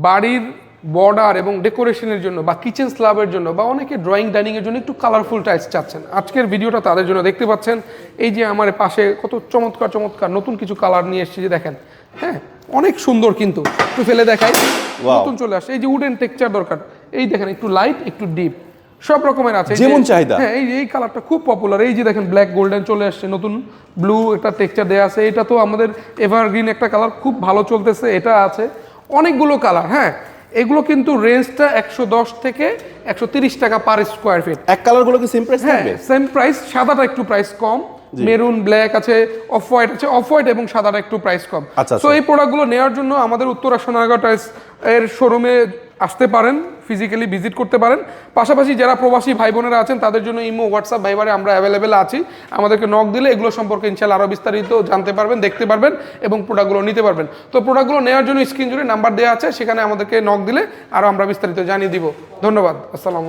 বাড়ির বর্ডার এবং ডেকোরেশনের জন্য বা কিচেন স্ল্যাবের জন্য বা অনেকে ড্রয়িং ডাইনিংয়ের জন্য একটু কালারফুল টাইলস চাচ্ছেন, আজকের ভিডিওটা তাদের জন্য। দেখতে পাচ্ছেন এই যে আমার পাশে কত চমৎকার চমৎকার নতুন কিছু কালার নিয়ে এসেছি, যে দেখেন, হ্যাঁ অনেক সুন্দর, কিন্তু একটু ফেলে দেখাই, নতুন চলে আসে। এই যে উডেন টেক্সচার দরকার, এই দেখেন একটু লাইট একটু ডিপ সব রকমের আছে, যেমন চাহিদা। হ্যাঁ এই কালারটা খুব পপুলার। এই যে দেখেন ব্ল্যাক গোল্ডেন চলে আসছে, নতুন ব্লু একটা টেক্সচার দেওয়া আছে, এটা তো আমাদের এভারগ্রিন একটা কালার, খুব ভালো চলতেছে, এটা আছে অনেকগুলো কালার। হ্যাঁ এগুলো কিন্তু রেঞ্জটা 110 থেকে 130 টাকা পার স্কোয়ার ফিট। এক কালারগুলো কি সেম প্রাইস থাকবে? সেম প্রাইস, সাদাটা একটু প্রাইস কম, মেরুন ব্ল্যাক আছে, অফ হোয়াইট আছে, অফ হোয়াইট এবং সাদাটা একটু প্রাইস কম। তো এই প্রোডাক্টগুলো নেওয়ার জন্য আমাদের উত্তরা সোনারগাঁও টাইলস এর শোরুমে আসতে পারেন, ফিজিক্যালি ভিজিট করতে পারেন। পাশাপাশি যারা প্রবাসী ভাই বোনেরা আছেন তাদের জন্য ইমো, হোয়াটসঅ্যাপ, ভাইবারে আমরা অ্যাভেলেবেল আছি। আমাদেরকে নক দিলে এগুলো সম্পর্কে ইনশাআল্লাহ আরও বিস্তারিত জানতে পারবেন, দেখতে পারবেন এবং প্রোডাক্টগুলো নিতে পারবেন। তো প্রোডাক্টগুলো নেওয়ার জন্য স্ক্রিন জুড়ে নাম্বার দেওয়া আছে, সেখানে আমাদেরকে নক দিলে আরও আমরা বিস্তারিত জানিয়ে দিব। ধন্যবাদ, আসসালামু আলাইকুম।